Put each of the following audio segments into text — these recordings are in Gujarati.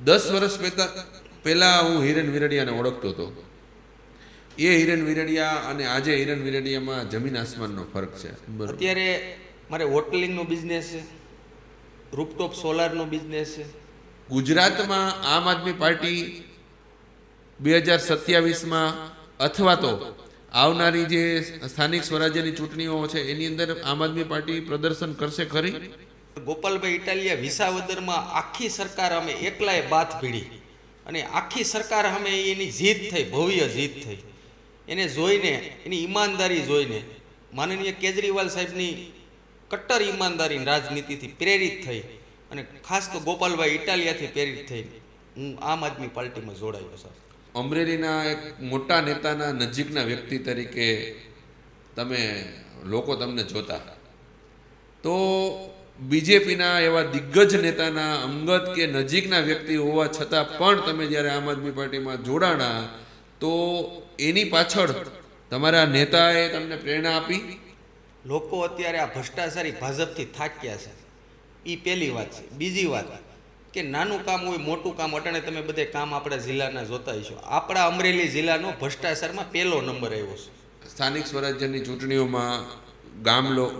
10 વર્ષ પહેલા હું હિરેન વિરડિયાને ઓળખતો હતો. એ હિરેન વિરડિયા અને આજે હિરેન વિરડિયામાં જમીન આસમાનનો ફરક છે. અત્યારે મારે હોટલિંગનો બિઝનેસ છે, રૂપટોપ સોલારનો બિઝનેસ છે. ગુજરાતમાં આમ આદમી પાર્ટી 2027માં અથવા તો આવનારી જે સ્થાનિક સ્વરાજ્યની ચૂંટણીઓ છે એની અંદર આમ આદમી પાર્ટી પ્રદર્શન કરશે ખરી? ગોપાલભાઈ ઇટાલિયા વિસાવદરમાં આખી સરકાર અમે એકલાએ બાથ ભીડી અને આખી સરકાર અમે એની જીત થઈ, ભવ્ય જીત થઈ. એને જોઈને, એની ઈમાનદારી જોઈને, માનનીય કેજરીવાલ સાહેબની કટ્ટર ઈમાનદારી રાજનીતિથી પ્રેરિત થઈ અને ખાસ તો ગોપાલભાઈ ઇટાલિયાથી પ્રેરિત થઈ હું આમ આદમી પાર્ટીમાં જોડાયો સર. અમરેલીના એક મોટા નેતાના નજીકના વ્યક્તિ તરીકે લોકો તમને જોતા, તો બીજેપીના એવા દિગ્ગજ નેતાના અંગત કે નજીકના વ્યક્તિ હોવા છતાં પણ તમે જ્યારે આમ આદમી પાર્ટીમાં જોડાણા તો એની પાછળ તમારા નેતાએ તમને પ્રેરણા આપી? લોકો અત્યારે આ ભ્રષ્ટાચારી ભાજપથી થાક્યા છે, એ પહેલી વાત છે. બીજી વાત કે નાનું કામ હોય મોટું કામ, અટાણે તમે બધે કામ આપણા જિલ્લાના જોતા હશો. આપણા અમરેલી જિલ્લાનો ભ્રષ્ટાચારમાં પહેલો નંબર આવ્યો છે. સ્થાનિક સ્વરાજ્યની ચૂંટણીઓમાં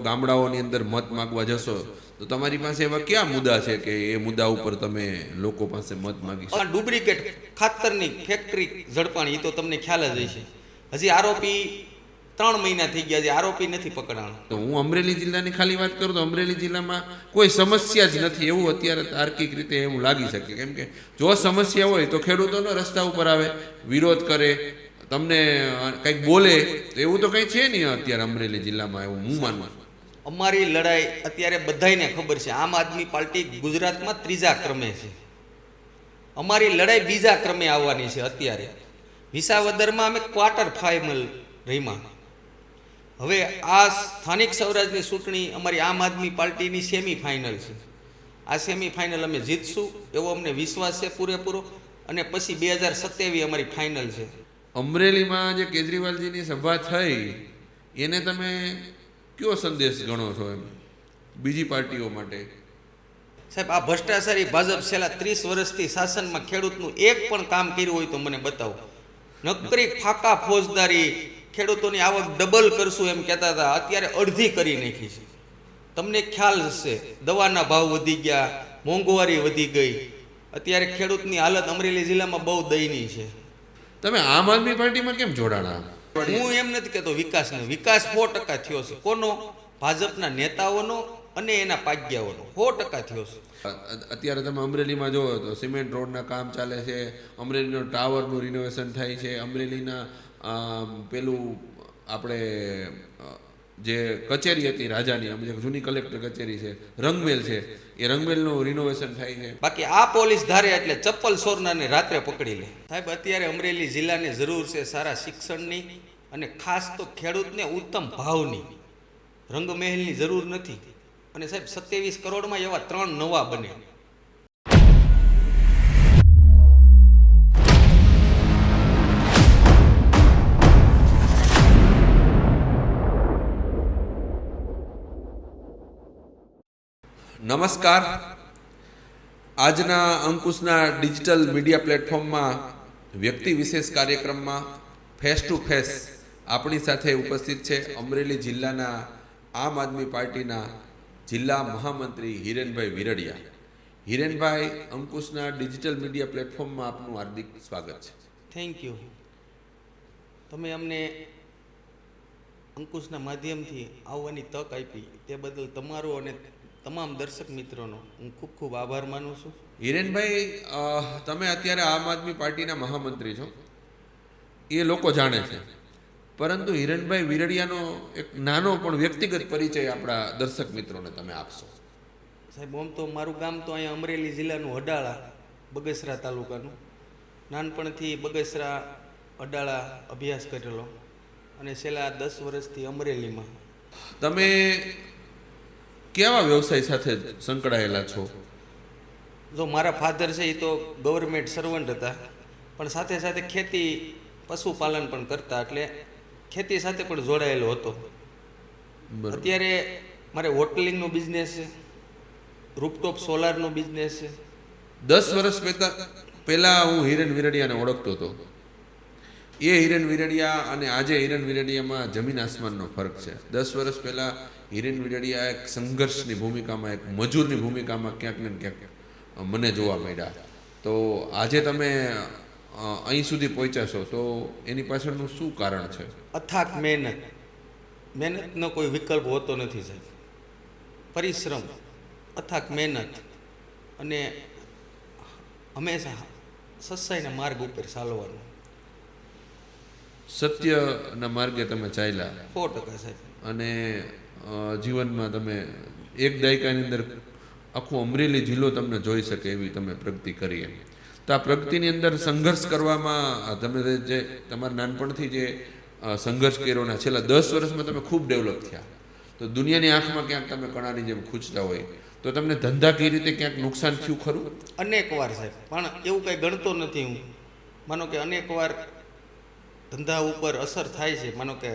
ગામડાઓની અંદર મત માગવા જશો તો તમારી પાસે એવા કયા મુદ્દા છે કે એ મુદ્દા ઉપર તમે લોકો પાસે મત માગી શકો? ડુપ્લિકેટ ખાતરની ફેક્ટરી ઝડપાણી, એ તો તમને ખ્યાલ જ હશે. હજી આરોપી 3 મહિના થઈ ગયા છે, આરોપી નથી પકડાણો. તો હું અમરેલી જિલ્લાની ખાલી વાત કરું તો અમરેલી જિલ્લામાં કોઈ સમસ્યા જ નથી એવું અત્યારે તાર્કિક રીતે એવું લાગી શકે. કેમ કે જો સમસ્યા હોય તો ખેડૂતોનો રસ્તા ઉપર આવે, વિરોધ કરે, તમને કંઈક બોલે, તો એવું તો કંઈ છે નહીં અત્યારે અમરેલી જિલ્લામાં, એવું હું માનું. અમારી લડાઈ અત્યારે બધાને ખબર છે. આમ આદમી પાર્ટી ગુજરાતમાં 3જા ક્રમે છે. અમારી લડાઈ 2જા ક્રમે આવવાની છે. અત્યારે વિસાવદરમાં અમે ક્વાર્ટર ફાઇનલ રહીમાં. હવે આ સ્થાનિક સ્વરાજની ચૂંટણી અમારી આમ આદમી પાર્ટીની સેમિફાઇનલ છે. આ સેમિફાઇનલ અમે જીતશું એવો અમને વિશ્વાસ છે પૂરેપૂરો. અને પછી 2027 અમારી ફાઇનલ છે. અમરેલીમાં જે કેજરીવાલજીની સભા થઈ એને તમે કયો સંદેશ ગણો છો એમ બીજી પાર્ટીઓ માટે? સાહેબ, આ ભ્રષ્ટાચારી ભાજપ છેલ્લા 30 વર્ષથી શાસનમાં ખેડૂતનું એક પણ કામ કર્યું હોય તો મને બતાવો. નકરી ફાકા ફોજદારી, ખેડૂતોની આવક ડબલ કરશું એમ કહેતા હતા, અત્યારે અડધી કરી નાખી છે. તમને ખ્યાલ હશે, દવાના ભાવ વધી ગયા, મોંઘવારી વધી ગઈ. અત્યારે ખેડૂતની હાલત અમરેલી જિલ્લામાં બહુ દયનીય છે. તમે આમ આદમી પાર્ટીમાં કેમ જોડાણા? હું એમ નથી કહેતો વિકાસનો, વિકાસ 100% થયો છે. કોનો? ભાજપના નેતાઓનો અને એના પાગ્યાઓનો 100% થયો છે. અત્યારે તમે અમરેલીમાં જોવો તો સિમેન્ટ રોડના કામ ચાલે છે, અમરેલીનો ટાવરનું રિનોવેશન થાય છે, અમરેલીના પેલું આપણે જે કચેરી હતી રાજાની, જે જૂની કલેક્ટર કચેરી છે, રંગમેલ છે, એ રંગમેલનું રિનોવેશન થાય છે. બાકી આ પોલીસ ધારે એટલે ચપ્પલ ચોરનારને રાત્રે પકડી લે. સાહેબ, અત્યારે અમરેલી જિલ્લાને જરૂર છે સારા શિક્ષણની અને ખાસ તો ખેડૂતને ઉત્તમ ભાવની. રંગમહેલની જરૂર નથી. અને સાહેબ 27 કરોડમાં એવા 3 નવા બને. નમસ્કાર. આજના અંકુશના ડિજિટલ મીડિયા પ્લેટફોર્મમાં વ્યક્તિ વિશેષ કાર્યક્રમમાં ફેસ ટુ ફેસ આપણી સાથે ઉપસ્થિત છે અમરેલી જિલ્લાના આમ આદમી પાર્ટીના જિલ્લા મહામંત્રી હિરેનભાઈ વિરડિયા. હિરેનભાઈ, અંકુશના ડિજિટલ મીડિયા પ્લેટફોર્મમાં આપનું હાર્દિક સ્વાગત છે. Thank you. તમે અમને અંકુશના માધ્યમથી આવવાની તક આપી તે બદલ તમારો અને તમામ દર્શક મિત્રોનો હું ખૂબ ખૂબ આભાર માનું છું. હિરેનભાઈ, તમે અત્યારે આમ આદમી પાર્ટીના મહામંત્રી છો એ લોકો જાણે છે, પરંતુ હિરેનભાઈ વિરડિયાનો એક નાનો પણ વ્યક્તિગત પરિચય આપણા દર્શક મિત્રોને તમે આપશો? સાહેબ, આમ તો મારું ગામ તો અહીંયા અમરેલી જિલ્લાનું અડાળા, બગસરા તાલુકાનું. નાનપણથી બગસરા અડાળા અભ્યાસ કરેલો અને છેલ્લા 10 વર્ષથી અમરેલીમાં. તમે કેવા વ્યવસાય સાથે સંકળાયેલા છો? જો મારા ફાધર છે એ તો ગવર્મેન્ટ સર્વન્ટ હતા, પણ સાથે સાથે ખેતી પશુપાલન પણ કરતા, એટલે ખેતી સાથે પણ જોડાયેલો હતો. અત્યારે મારે હોટલિંગનો બિઝનેસ છે, રૂપટોપ સોલારનો બિઝનેસ છે 10 વર્ષ પહેલા હું હિરેન વિરડિયાને ઓળખતો હતો. એ હિરેન વિરડિયા અને આજે હિરેન વિરડિયામાં જમીન આસમાનનો ફરક છે. 10 વર્ષ પહેલાં હિરેન વિરડિયા એક સંઘર્ષની ભૂમિકામાં, એક મજૂરની ભૂમિકામાં ક્યાંક ને ક્યાંક મને જોવા મળ્યા. તો આજે તમે અહીં સુધી પહોંચ્યા છો, તો એની પાછળનું શું કારણ છે? અથાક મહેનતનો કોઈ વિકલ્પ હોતો નથી સાહેબ. પરિશ્રમ, અથાક મહેનત અને હંમેશા સચ્ચાઈના માર્ગ ઉપર ચાલવાનું. સત્યના માર્ગે તમે ચાલ્યા 100% સાહેબ. અને જીવનમાં તમે એક દાયકાની અંદર આખું અમરેલી જિલ્લો તમને જોઈ શકે એવી તમે પ્રગતિ કરી. એમ તો આ પ્રગતિની અંદર સંઘર્ષ કરવામાં તમે જે તમારા નાનપણથી જે સંઘર્ષ કર્યો ને છેલ્લા 10 વર્ષમાં તમે ખૂબ ડેવલપ થયા. તો દુનિયાની આંખમાં ક્યાંક તમે કણાની જેમ ખૂંચતા હોય, તો તમને ધંધાકીય રીતે ક્યાંક નુકસાન થયું ખરું? અનેક વાર સાહેબ, પણ એવું કંઈ ગણતો નથી હું. માનો કે અનેક વાર ધંધા ઉપર અસર થાય છે. માનો કે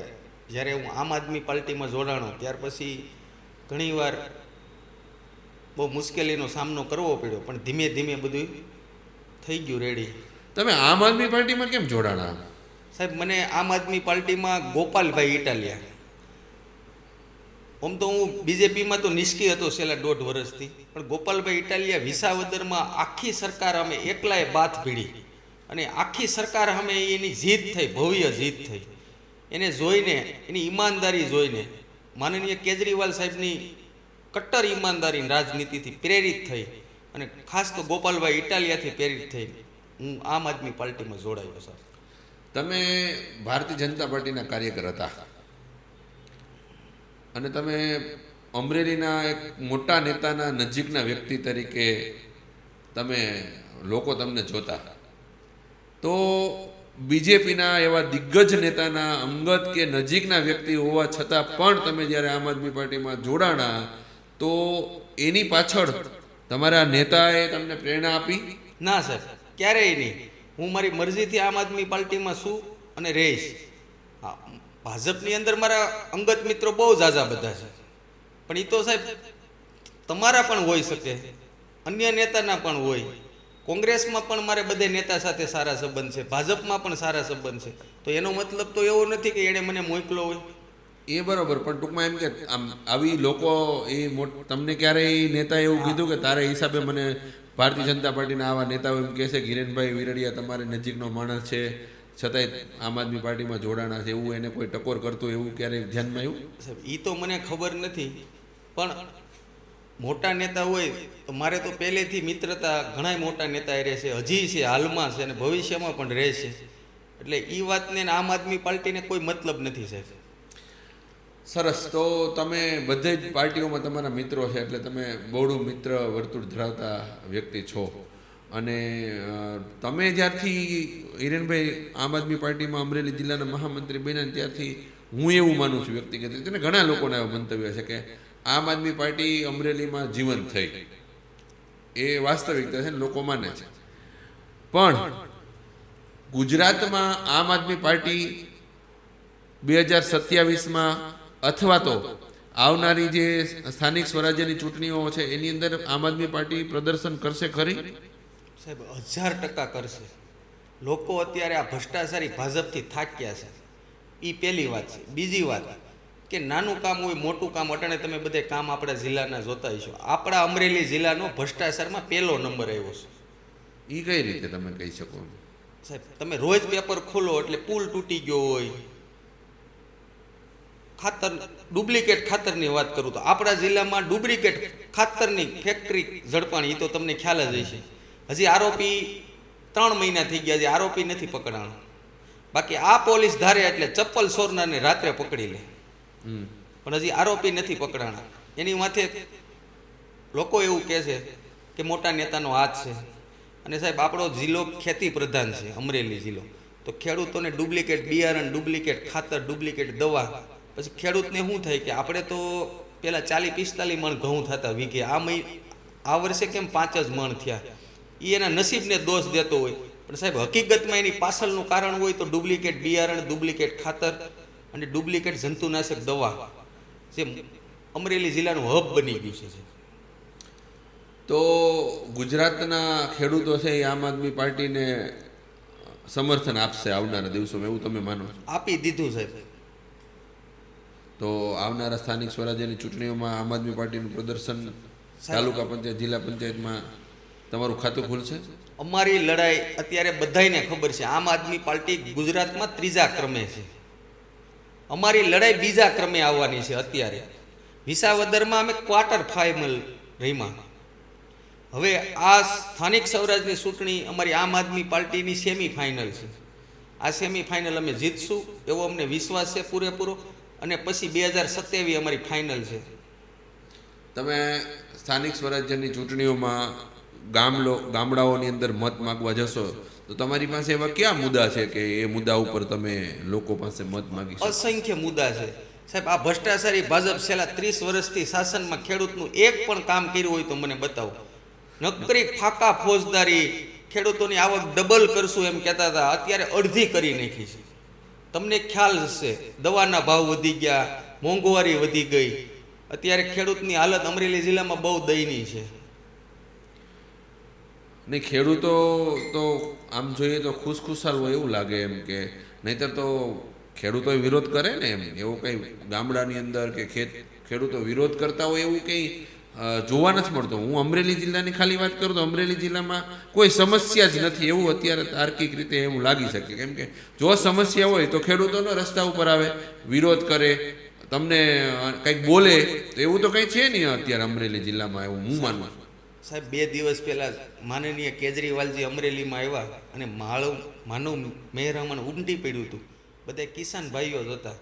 જ્યારે હું આમ આદમી પાર્ટીમાં જોડાણો ત્યાર પછી ઘણીવાર બહુ મુશ્કેલીનો સામનો કરવો પડ્યો, પણ ધીમે ધીમે બધું થઈ ગયું રેડી. તમે આમ આદમી પાર્ટીમાં કેમ જોડાણા? સાહેબ, મને આમ આદમી પાર્ટીમાં ગોપાલભાઈ ઇટાલિયા, આમ તો હું બીજેપીમાં તો નિષ્ક્રિય હતો છેલ્લા 1.5 વર્ષથી, પણ ગોપાલભાઈ ઇટાલિયા વિસાવદરમાં આખી સરકાર અમે એકલાએ બાથ ભીડી અને આખી સરકાર અમે એની જીત થઈ, ભવ્ય જીત થઈ. એને જોઈને, એની ઈમાનદારી જોઈને, માનનીય કેજરીવાલ સાહેબની કટ્ટર ઈમાનદારી રાજનીતિથી પ્રેરિત થઈ અને ખાસ તો ગોપાલભાઈ ઇટાલિયાથી પ્રેરિત થઈ હું આમ આદમી પાર્ટીમાં જોડાયો સર. તમે ભારતીય જનતા પાર્ટીના કાર્યકર હતા અને તમે અમરેલીના એક મોટા નેતાના નજીકના વ્યક્તિ તરીકે તમે લોકો તમને જોતા. તો બીજેપીના એવા દિગ્ગજ નેતાના અંગત કે નજીકના વ્યક્તિ હોવા છતાં પણ તમે જ્યારે આમ આદમી પાર્ટીમાં જોડાણા, તો એની પાછળ તમારા નેતાએ તમને પ્રેરણા આપી? ના સાહેબ, ક્યારેય નહીં. હું મારી મરજીથી આમ આદમી પાર્ટીમાં છું અને રહીશ. હા, ભાજપની અંદર મારા અંગત મિત્રો બહુ ઝાઝા બધા છે, પણ એ તો સાહેબ તમારા પણ હોઈ શકે, અન્ય નેતાના પણ હોય. કોંગ્રેસમાં પણ મારે બધે નેતા સાથે સારા સંબંધ છે, ભાજપમાં પણ સારા સંબંધ છે. તો એનો મતલબ તો એવો નથી કે એણે મને મોકલો હોય. એ બરોબર, પણ ટૂંકમાં એમ કે આમ આવી લોકો તમને ક્યારેય નેતા એવું કીધું કે તારા હિસાબે મને ભારતીય જનતા પાર્ટીના આવા નેતાઓ એમ કહે છે કે હિરેનભાઈ વિરડિયા તમારે નજીકનો માણસ છે છતાંય આમ આદમી પાર્ટીમાં જોડાણા છે, એવું એને કોઈ ટકોર કરતું એવું ક્યારેય ધ્યાનમાં આવ્યું? સાહેબ, એ તો મને ખબર નથી, પણ મોટા નેતા હોય તો મારે તો પહેલેથી મિત્રતા ઘણા મોટા નેતા રહે છે, હજી છે, હાલમાં છે અને ભવિષ્યમાં પણ રહેશે. એટલે એ વાતને આમ આદમી પાર્ટીને કોઈ મતલબ નથી સાહેબ. સરસ. તો તમે બધે જ પાર્ટીઓમાં તમારા મિત્રો છે એટલે તમે બહોળું મિત્ર વર્તુળ ધરાવતા વ્યક્તિ છો. અને તમે જ્યારથી હિરેનભાઈ આમ આદમી પાર્ટીમાં અમરેલી જિલ્લાના મહામંત્રી બન્યા ત્યારથી હું એવું માનું છું વ્યક્તિગત રીતે, અને ઘણા લોકોના એવા મંતવ્ય છે કે આમ આદમી પાર્ટી અમરેલીમાં જીવંત થઈ. એ વાસ્તવિકતા છે ને, લોકો માને છે. પણ ગુજરાતમાં આમ આદમી પાર્ટી 2027માં અથવા તો આવનારી જે સ્થાનિક સ્વરાજ્યની ચૂંટણીઓ છે એની અંદર આમ આદમી પાર્ટી પ્રદર્શન કરશે ખરી? સાહેબ, 1000% કરશે. લોકો અત્યારે આ ભ્રષ્ટાચારી ભાજપથી થાક્યા છે, એ પહેલી વાત છે. બીજી વાત કે નાનું કામ હોય મોટું કામ, અટાણે તમે બધે કામ આપણા જિલ્લાના જોતા હશો. આપણા અમરેલી જિલ્લાનો ભ્રષ્ટાચારમાં 1લો નંબર આવ્યો છે. એ કઈ રીતે તમે કહી શકો? સાહેબ, તમે રોજ પેપર ખોલો એટલે પુલ તૂટી ગયો હોય, ખાતર ડુપ્લિકેટ ખાતરની વાત કરું તો આપણા જિલ્લામાં ડુપ્લિકેટ ખાતરની ફેક્ટરી ઝડપાણી, એ તો તમને ખ્યાલ જ હશે. હજી આરોપી 3 મહિના થઈ ગયા, હજી આરોપી નથી પકડાણો. બાકી આ પોલીસ ધારે એટલે ચપ્પલ ચોરનારને રાત્રે પકડી લે, પણ હજી આરોપી નથી પકડાણા. એની માથે લોકો એવું કહે છે કે મોટા નેતાનો હાથ છે. અને સાહેબ, આપણો જિલ્લો ખેતી પ્રધાન છે અમરેલી જિલ્લો, તો ખેડૂતોને ડુપ્લિકેટ બિયારણ, ડુપ્લિકેટ ખાતર, ડુપ્લિકેટ દવા, પછી ખેડૂતને શું થાય કે આપણે તો પહેલાં 40-45 મણ ઘઉં થતા વીઘે, આ વર્ષે કેમ 5 જ મણ થયા. એ એના નસીબને દોષ દેતો હોય, પણ સાહેબ હકીકતમાં એની પાછળનું કારણ હોય તો ડુપ્લિકેટ બિયારણ, ડુપ્લિકેટ ખાતર અને ડુપ્લિકેટ જંતુનાશક દવા, જે અમરેલી જિલ્લાનું હબ બની ગયું છે. તો ગુજરાતના ખેડૂતો છે એ આમ આદમી પાર્ટીને સમર્થન આપશે આવનારા દિવસોમાં, એવું તમે માનો છો? આપી દીધું સાહેબ. તો આવનારા સ્થાનિક સ્વરાજ્યની ચૂંટણીઓમાં આમ આદમી પાર્ટીનું પ્રદર્શન તાલુકા પંચાયત, જિલ્લા પંચાયતમાં તમારું ખાતું ખુલશે? અમારી લડાઈ અત્યારે બધાયને ખબર છે, આમ આદમી પાર્ટી ગુજરાતમાં ત્રીજા ક્રમે છે. અમારી લડાઈ બીજા ક્રમે આવવાની છે. અત્યારે વિસાવદરમાં અમે ક્વાર્ટર ફાઇનલ રહીમાં. હવે આ સ્થાનિક સ્વરાજની ચૂંટણી અમારી આમ આદમી પાર્ટીની સેમિફાઇનલ છે. આ સેમિફાઇનલ અમે જીતશું એવો અમને વિશ્વાસ છે પૂરેપૂરો. અને પછી 2027 અમારી ફાઇનલ છે. તમે સ્થાનિક સ્વરાજ્યની ચૂંટણીઓમાં ગામડાઓની અંદર મત માગવા જશો તો તમારી પાસે એવા કયા મુદ્દા છે કે એ મુદ્દા ઉપર તમે લોકો પાસે મત માગી શકો? અસંખ્ય મુદ્દા છે સાહેબ. આ ભ્રષ્ટાચારી ભાજપ છેલ્લા 30 વર્ષથી શાસનમાં ખેડૂતનું એક પણ કામ કર્યું હોય તો મને બતાવો. નકરી ફાકા ફોજદારી, ખેડૂતોની આવક ડબલ કરશું એમ કહેતા હતા, અત્યારે અડધી કરી નાખી છે. તમને ખ્યાલ હશે, દવાના ભાવ વધી ગયા, મોંઘવારી વધી ગઈ. અત્યારે ખેડૂતની હાલત અમરેલી જિલ્લામાં બહુ દયનીય છે. નહીં, ખેડૂતો તો આમ જોઈએ તો ખુશખુશાલ હોય એવું લાગે એમ, કે નહીંતર તો ખેડૂતો વિરોધ કરે ને એમ. એવો કંઈ ગામડાની અંદર કે ખેડૂતો વિરોધ કરતા હોય એવું કંઈ જોવા નથી મળતો. હું અમરેલી જિલ્લાની ખાલી વાત કરું તો અમરેલી જિલ્લામાં કોઈ સમસ્યા જ નથી એવું અત્યારે તાર્કિક રીતે એવું લાગી શકે. કેમ કે જો સમસ્યા હોય તો ખેડૂતોનો રસ્તા ઉપર આવે, વિરોધ કરે, તમને કંઈક બોલે, તો એવું તો કંઈ છે નહીં અત્યારે અમરેલી જિલ્લામાં, એવું હું માનું છું. સાહેબ 2 દિવસ પહેલા માનનીય કેજરીવાલજી અમરેલીમાં આવ્યા અને માનવ મહેરામણ ઉમટી પડ્યું હતું. બધા કિસાન ભાઈઓ જ હતા.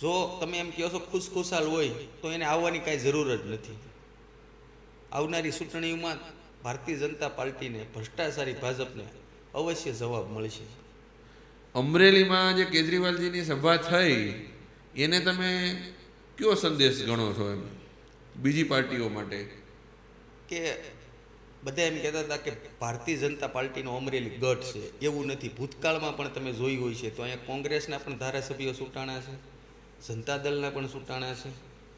જો તમે એમ કહો છો ખુશખુશાલ હોય તો એને આવવાની કાંઈ જરૂર જ નથી. આવનારી ચૂંટણીઓમાં ભારતીય જનતા પાર્ટીને, ભ્રષ્ટાચારી ભાજપને અવશ્ય જવાબ મળશે. અમરેલીમાં જે કેજરીવાલજીની સભા થઈ એને તમે કયો સંદેશ ગણો છો એમ બીજી પાર્ટીઓ માટે? કે બધા એમ કહેતા હતા કે ભારતીય જનતા પાર્ટીનો અમરેલી ગઢ છે. એવું નથી. ભૂતકાળમાં પણ તમે જોયું હોય છે તો અહીંયા કોંગ્રેસના પણ ધારાસભ્યો ચૂંટાણા છે, જનતા દળના પણ ચૂંટાણા છે,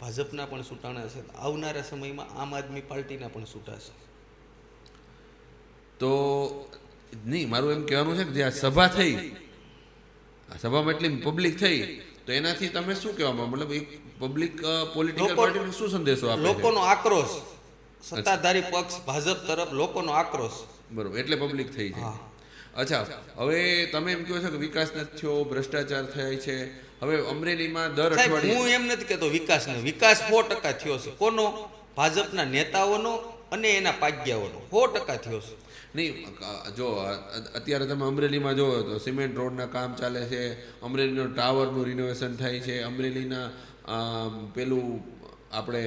ભાજપના પણ ચૂંટાણા છે. આવનારા સમયમાં આમ આદમી પાર્ટીના પણ ચૂંટાશે. તો નહીં, મારું એમ કહેવાનું છે કે જે આ સભા થઈ, આ સભામાં એટલી પબ્લિક થઈ, તો એનાથી તમે શું કહેવા, મતલબ એક પબ્લિક પોલિટિકલ પાર્ટીને શું સંદેશો આપે? લોકોનો આક્રોશ, સત્તાધારી પક્ષ ભાજપ તરફ લોકોનો આક્રોશ. બરોબર, એટલે પબ્લિક થઈ છે. અચ્છા, હવે તમે એમ કહો છો કે વિકાસ નથી થયો, ભ્રષ્ટાચાર થાય છે. હવે અમરેલીમાં દર અઠવાડિયે, હું એમ નથી કહેતો વિકાસનો, વિકાસ 100% થયો છે. કોનો? ભાજપના નેતાઓનો અને એના પાગ્યાઓનો 100% થયો છે. નહીં, જો અત્યારે તમે અમરેલીમાં જુઓ તો સિમેન્ટ રોડના કામ ચાલે છે, અમરેલીનો ટાવરનું રિનોવેશન થાય છે, અમરેલીના પેલું આપણે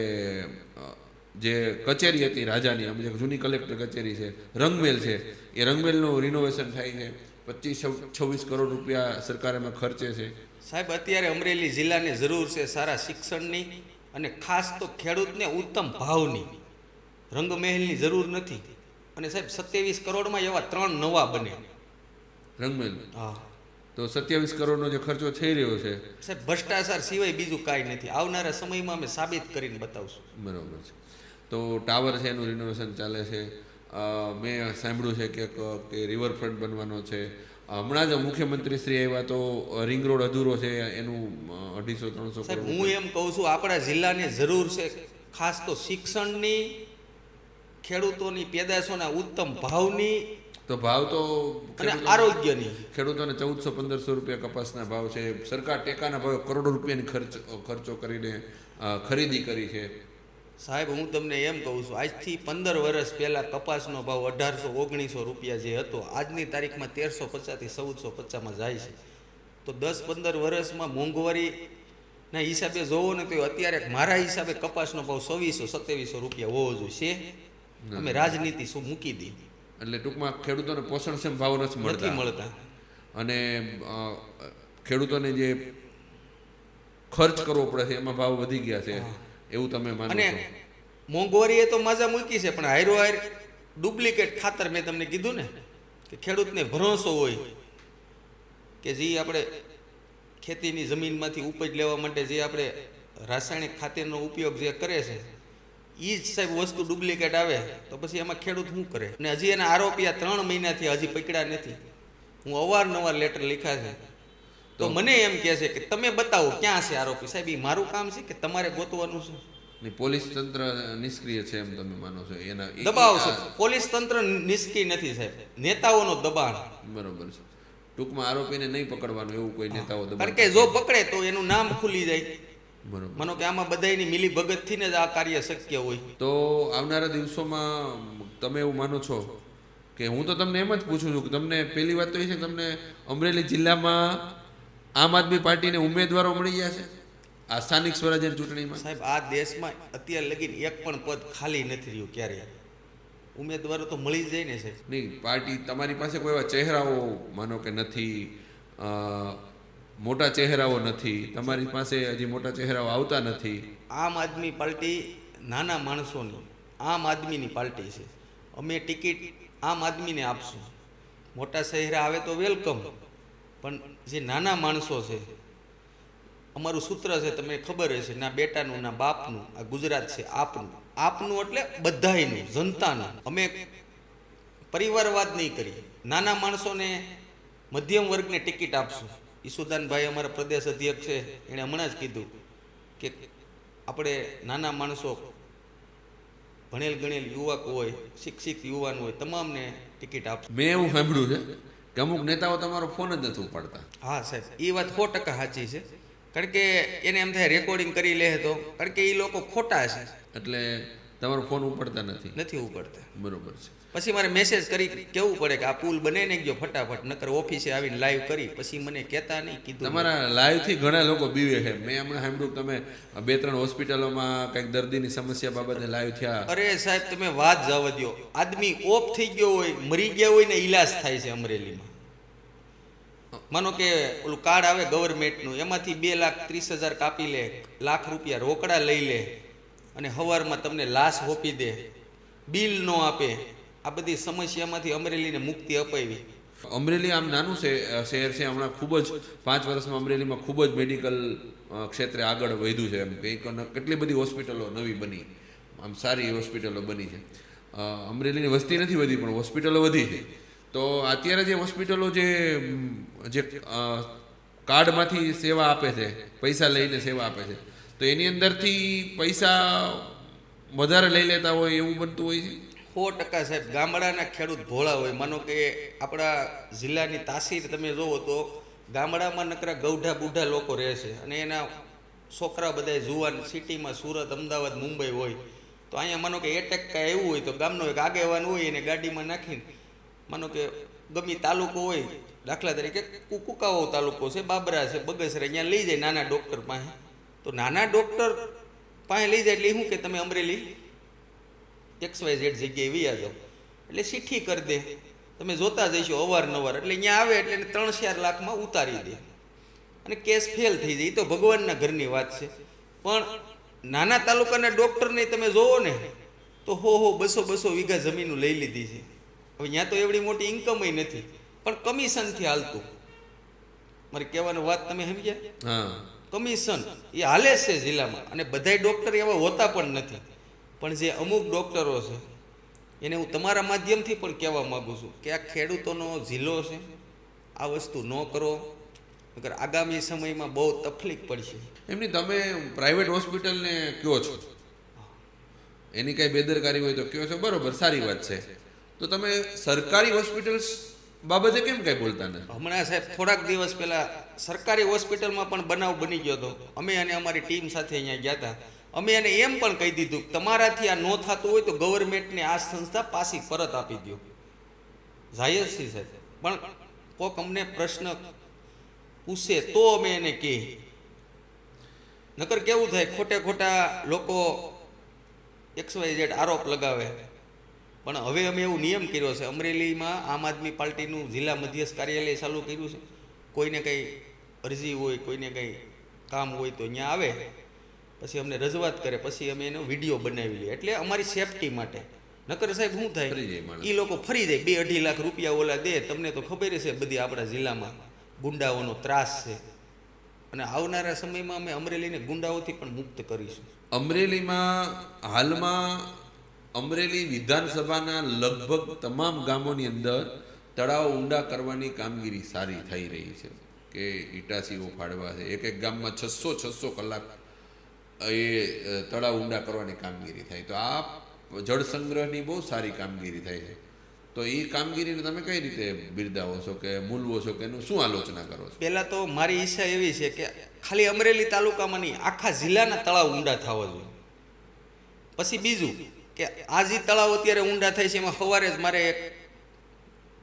જે કચેરી હતી રાજાની, જે જૂની કલેક્ટર કચેરી છે, રંગમેલ છે, એ રંગમેલનું રિનોવેશન થાય છે. 25-26 કરોડ રૂપિયા સરકાર એમાં ખર્ચે છે. સાહેબ અત્યારે અમરેલી જિલ્લાને જરૂર છે સારા શિક્ષણની અને ખાસ તો ખેડૂતને ઉત્તમ ભાવની. રંગમહેલની જરૂર નથી. અને સાહેબ 27 કરોડમાં એવા 3 નવા બને રંગમેલ. હા, તો 27 કરોડનો જે ખર્ચો થઈ રહ્યો છે સાહેબ ભ્રષ્ટાચાર સિવાય બીજું કાંઈ નથી. આવનારા સમયમાં અમે સાબિત કરીને બતાવશું. બરાબર છે. તો ટાવર છે એનું રિનોવેશન ચાલે છે. મેં સાંભળ્યું છે કે રિવરફ્રન્ટ બનવાનો છે. હમણાં જ મુખ્યમંત્રી શ્રી આવ્યા તો રિંગ રોડ અધૂરો છે એનું 250-300 સાહેબ કરોડ. હું એમ કહું છું આપણા જિલ્લાને જરૂર છે ખાસ તો શિક્ષણની, ખેડૂતોની પેદાશોના ઉત્તમ ભાવની, તો ભાવ તો અને આરોગ્યની. ખેડૂતોને 1400-1500 રૂપિયા કપાસના ભાવ છે. સરકાર ટેકાના ભાવે કરોડો રૂપિયાની ખર્ચો કરીને ખરીદી કરી છે. સાહેબ હું તમને એમ કહું છું, આજથી 15 વર્ષ પહેલાં કપાસનો ભાવ 1800-1900 રૂપિયા જે હતો, આજની તારીખમાં 1350 થી 1450માં જાય છે. તો 10-15 વર્ષમાં મોંઘવારીના હિસાબે જોવો ને તો અત્યારે મારા હિસાબે કપાસનો ભાવ 2600-2700 રૂપિયા હોવો જોઈએ. અમે રાજનીતિ શું મૂકી દી. એટલે ટૂંકમાં ખેડૂતોને પોષણક્ષમ ભાવ નથી મળતા. અને ખેડૂતોને જે ખર્ચ કરવો પડે છે એમાં ભાવ વધી ગયા છે, એવું તમે માનો છો? અને મોંઘવારીએ તો મજા મૂકી છે, પણ હાયરો હાયર ડુપ્લિકેટ ખાતર મેં તમને કીધું ને કે ખેડૂતને ભરોસો હોય કે જે આપણે ખેતીની જમીનમાંથી ઉપજ લેવા માટે જે આપણે રાસાયણિક ખાતરનો ઉપયોગ જે કરે છે એ જ સાહેબ વસ્તુ ડુપ્લિકેટ આવે તો પછી એમાં ખેડૂત શું કરે? અને હજી એના આરોપી આ 3 મહિનાથી હજી પકડ્યા નથી. હું અવારનવાર લેટર લખ્યા છે તો મને એમ કહે છે કે તમે બતાવો ક્યાં છે આરોપી. સાહેબ એ મારું કામ છે કે તમારે ગોતવાનું છે? ની પોલીસ તંત્ર નિષ્ક્રિય છે એમ તમે માનો છો? એના દબાવ છે. પોલીસ તંત્ર નિષ્ક્રિય નથી સાહેબ, નેતાઓનો દબાણ. બરોબર છે. ટૂંકમાં આરોપીને નહીં પકડવાનું એવું કોઈ નેતાઓ દબાણ. કારણ કે જો પકડે તો એનું નામ ખુલી જાય. બરોબર. માનો કે આમાં બધાની મિલી ભગતથી ને જ આ કાર્ય શક્ય હોય. તો આવનારા દિવસોમાં તમે એવું માનો છો કે, હું તો તમને એમ જ પૂછું છું કે તમને પહેલી વાત તો એ છે કે તમને અમરેલી જિલ્લામાં આમ આદમી પાર્ટીને ઉમેદવારો મળી ગયા છે આ સ્થાનિક સ્વરાજ્યની ચૂંટણીમાં? સાહેબ આ દેશમાં અત્યારે લગીને એક પણ પદ ખાલી નથી રહ્યું ક્યારે. ઉમેદવારો તો મળી જ જાય ને સાહેબ. નહીં, પાર્ટી તમારી પાસે કોઈ એવા ચહેરાઓ માનો કે નથી, મોટા ચહેરાઓ નથી તમારી પાસે, હજી મોટા ચહેરાઓ આવતા નથી. આમ આદમી પાર્ટી નાના માણસોની, આમ આદમીની પાર્ટી છે. અમે ટિકિટ આમ આદમીને આપશું. મોટા ચહેરા આવે તો વેલકમ, પણ જે નાના માણસો છે, અમારું સૂત્ર છે તમને ખબર હશે, ના બેટાનું ના બાપનું, આ ગુજરાત છે આપનું. આપનું એટલે બધાયનું, જનતાનું. અમે પરિવારવાદ નહીં કરીએ. નાના માણસોને, મધ્યમ વર્ગને ટિકિટ આપશું. ઈસુદાનભાઈ અમારા પ્રદેશ અધ્યક્ષ છે, એણે હમણાં જ કીધું કે આપણે નાના માણસો, ભણેલ ગણેલ યુવક હોય, શિક્ષિત યુવાન હોય, તમામને ટિકિટ આપશું. મેં એવું સાંભળ્યું છે કે અમુક નેતાઓ તમારો ફોન જ નથી ઉપાડતા. હા સાહેબ, એ વાત 100% સાચી છે. કારણ કે એને એમ થાય રેકોર્ડિંગ કરી લે તો, કારણ કે એ લોકો ખોટા છે એટલે તમારો ફોન ઉપાડતા નથી ઉપાડતા. બરોબર છે. પછી મારે મેસેજ કરી કેવું પડે કે આ પુલ બને ને ગયો ફટાફટ, નકર ઓફિસે આવીને લાઈવ કરી પછી મને કહેતા નહીં કીધું. તમારા લાઈવથી ઘણા લોકો બીવે છે. મેં હમણાં સાંભળ્યું તમે 2-3 હોસ્પિટલોમાં કંઈક દર્દીની સમસ્યા બાબતે લાઈવ થયા. અરે સાહેબ તમે વાત જવા દો. આદમી ઓફ થઈ ગયો હોય, મરી ગયા હોય ને ઈલાજ થાય છે અમરેલીમાં. માનો કે ઓલું કાર્ડ આવે ગવર્મેન્ટનું, એમાંથી 2,30,000 કાપી લે, લાખ રૂપિયા રોકડા લઈ લે અને સવારમાં તમને લાશ હોપી દે, બિલ ન આપે. આ બધી સમસ્યામાંથી અમરેલીને મુક્તિ અપાવી. અમરેલી આમ નાનું શહેર છે, હમણાં ખૂબ જ 5 વર્ષમાં અમરેલીમાં ખૂબ જ મેડિકલ ક્ષેત્રે આગળ વધ્યું છે. એમ કંઈક કેટલી બધી હોસ્પિટલો નવી બની, આમ સારી હોસ્પિટલો બની છે. અમરેલીની વસ્તી નથી વધી પણ હોસ્પિટલો વધી છે. તો અત્યારે જે હોસ્પિટલો જે કાર્ડમાંથી સેવા આપે છે, પૈસા લઈને સેવા આપે છે, તો એની અંદરથી પૈસા વધારે લઈ લેતા હોય એવું બનતું હોય છે. 100% સાહેબ. ગામડાના ખેડૂત ભોળા હોય. માનો કે આપણા જિલ્લાની તાસીર તમે જોવો તો ગામડામાં નકરા ગૌઢા બુઢા લોકો રહે છે અને એના છોકરા બધા જુવાન સિટીમાં સુરત, અમદાવાદ, મુંબઈ હોય. તો અહીંયા માનો કે એટેક કાંઈ એવું હોય તો ગામનો એક આગેવાન હોય એને ગાડીમાં નાખીને, માનો કે ગમી તાલુકો હોય, દાખલા તરીકે કુકાવાવ તાલુકો છે, બાબરા છે, બગસરા, અહીંયા લઈ જાય નાના ડૉક્ટર પાસે. તો નાના ડૉક્ટર પાસે લઈ જાય એટલે શું કે તમે અમરેલી XYZ જગ્યાએ વ્યા જાઓ એટલે ચિઠ્ઠી કરી દે. તમે જોતા જઈશો અવારનવાર. એટલે અહીંયા આવે એટલે એને 3-4 લાખમાં ઉતારી દે અને કેસ ફેલ થઈ જાય. એ તો ભગવાનના ઘરની વાત છે. પણ નાના તાલુકાના ડૉક્ટરને તમે જોવો ને તો 200 વીઘા જમીન લઈ લીધી છે. હવે ત્યાં તો એવડી મોટી ઇન્કમ નથી, પણ કમિશનથી હાલતું. મારી કહેવાની વાત તમે સમજ્યા? હા, કમિશન એ હાલે છે જિલ્લામાં. અને બધાય ડૉક્ટર એવા હોતા પણ નથી. પણ જે અમુક ડૉક્ટરો છે એને હું તમારા માધ્યમથી પણ કહેવા માગું છું કે આ ખેડૂતોનો જિલ્લો છે, આ વસ્તુ ન કરો, નકર આગામી સમયમાં બહુ તકલીફ પડશે. એમની તમે પ્રાઇવેટ હોસ્પિટલને કયો છો, એની કાંઈ બેદરકારી હોય તો કયો છો, બરોબર, સારી વાત છે. તો તમે સરકારી હોસ્પિટલ્સ બાબતે કેમ કાંઈ બોલતા નથી? હમણાં સાહેબ થોડાક દિવસ પહેલાં સરકારી હોસ્પિટલમાં પણ બનાવ બની ગયો હતો. અમે અને અમારી ટીમ સાથે અહીંયા ગયા હતા. અમે એને એમ પણ કહી દીધું તમારાથી આ ન થતું હોય તો ગવર્મેન્ટને આ સંસ્થા પાછી પરત આપી દો. જાયજ છે સાહેબ, પણ કોઈક અમને પ્રશ્ન પૂછે તો અમે એને કહીએ. નકર કેવું થાય, ખોટા લોકો XYZ આરોપ લગાવે. પણ હવે અમે એવું નિયમ કર્યો છે, અમરેલીમાં આમ આદમી પાર્ટીનું જિલ્લા મધ્યસ્થ કાર્યાલય ચાલુ કર્યું છે. કોઈને કંઈ અરજી હોય, કોઈને કંઈ કામ હોય તો અહીંયા આવે, પછી અમને રજૂઆત કરે, પછી અમે એનો વિડીયો બનાવી લઈએ. એટલે અમારી સેફટી માટે. નકર સાહેબ શું થાય, એ લોકો ફરી જાય, 2-2.5 લાખ રૂપિયા ઓલા દે. તમને તો ખબર છે બધી આપણા જિલ્લામાં ગુંડાઓનો ત્રાસ છે. અને આવનારા સમયમાં અમે અમરેલીને ગુંડાઓથી પણ મુક્ત કરીશું. અમરેલીમાં હાલમાં અમરેલી વિધાનસભાના લગભગ તમામ ગામોની અંદર તળાવ ઊંડા કરવાની કામગીરી સારી થઈ રહી છે કે ઇટાસીઓ ફાડવા છે. એક એક ગામમાં 600 કલાક એ તળાવ ઊંડા કરવાની કામગીરી થાય. તો આ જળ સંગ્રહની બહુ સારી કામગીરી થાય છે. તો એ કામગીરીને તમે કઈ રીતે બિરદાવો છો કે મૂલવો છો કે એનું શું આલોચના કરો છો? પહેલાં તો મારી ઈચ્છા એવી છે કે ખાલી અમરેલી તાલુકામાં નહીં, આખા જિલ્લાના તળાવ ઊંડા થવા જોઈએ. પછી બીજું કે આ જે તળાવ અત્યારે ઊંડા થાય છે એમાં સવારે જ મારે એક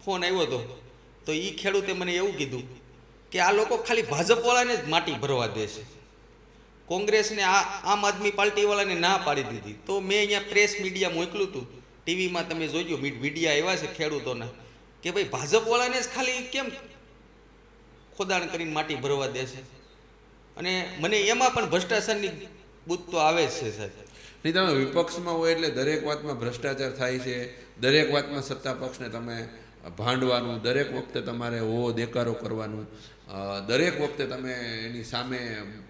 ફોન આવ્યો હતો. તો એ ખેડૂતે મને એવું કીધું કે આ લોકો ખાલી ભાજપવાળાને જ માટી ભરવા દે છે, કોંગ્રેસને આમ આદમી પાર્ટીવાળાને ના પાડી દીધી. તો મેં અહીંયા પ્રેસ મીડિયા મોકલ્યું હતું, ટીવીમાં તમે જોજો વિડીયા આવ્યા છે ખેડૂતોના કે ભાઈ ભાજપવાળાને જ ખાલી કેમ ખોદાણ કરીને માટી ભરવા દે છે. અને મને એમાં પણ ભ્રષ્ટાચારની બુદ્ધ તો આવે જ છે સાહેબ. નહીં, તમે વિપક્ષમાં હોય એટલે દરેક વાતમાં ભ્રષ્ટાચાર થાય છે, દરેક વાતમાં સત્તા પક્ષને તમે ભાંડવાનું, દરેક વખતે તમારે દેકારો કરવાનું, દરેક વખતે તમે એની સામે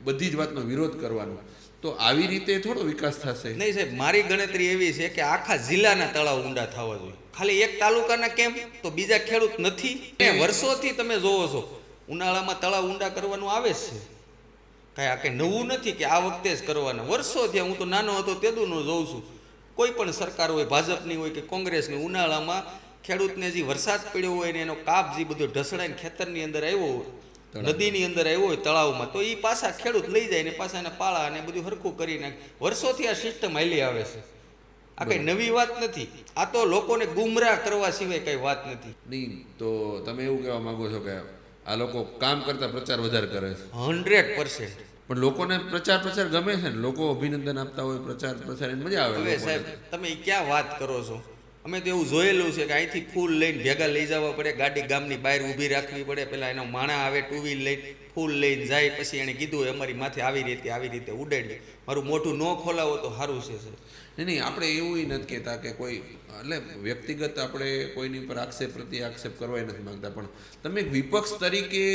બધી જ વાતનો વિરોધ કરવાનો. તો આવી રીતે થોડો વિકાસ થશે? નહીં સાહેબ, મારી ગણતરી એવી છે કે આખા જિલ્લાના તળાવ ઊંડા થવા જોઈએ. ખાલી એક તાલુકાના કેમ તો બીજા ખેડૂત નથી. વર્ષોથી તમે જોવો છો ઉનાળામાં તળાવ ઊંડા કરવાનું આવે છે. કાંઈ આ કંઈ નવું નથી કે આ વખતે જ કરવાના. વર્ષોથી, હું તો નાનો હતો તેદુનો જોઉં છું, કોઈ પણ સરકાર હોય, ભાજપની હોય કે કોંગ્રેસની, ઉનાળામાં ખેડૂતને જે વરસાદ પડ્યો હોય ને એનો કાપ જે બધો ઢસડાઈને ખેતરની અંદર આવ્યો હોય, નદીની અંદર આવ્યો હોય તળાવમાં, તો એ પાછા ખેડૂત લઈ જાય ને પાછા એને પાળા અને બધું હરખું કરી નાખે. વર્ષોથી આ સિસ્ટમ હાલી આવે છે. આ કંઈ નવી વાત નથી. આ તો લોકોને ગુમરાહ કરવા સિવાય કંઈ વાત નથી. નહીં, તો તમે એવું કહેવા માંગો છો કે આ લોકો કામ કરતા પ્રચાર વધારે કરે છે? 100%. પણ લોકોને પ્રચાર ગમે છે ને, લોકો અભિનંદન આપતા હોય, પ્રચાર એને મજા આવે. હવે સાહેબ તમે ક્યાં વાત કરો છો? અમે તો એવું જોયેલું છે કે અહીંથી ફૂલ લઈને ભેગા લઈ જવા પડે, ગાડી ગામની બહાર ઊભી રાખવી પડે, પેલા એનો માણા આવે ટુ વ્હીલ લઈને ફૂલ લઈને જાય, પછી એને કીધું હોય અમારી માથે આવી રીતે ઉડાડી, મારું મોઢું ન ખોલાવો તો સારું છે સર. નહીં, આપણે એવું નથી કહેતા કે કોઈ, એટલે વ્યક્તિગત આપણે કોઈની પર આક્ષેપ પ્રત્યે આક્ષેપ કરવા નથી માંગતા, પણ તમે વિપક્ષ તરીકે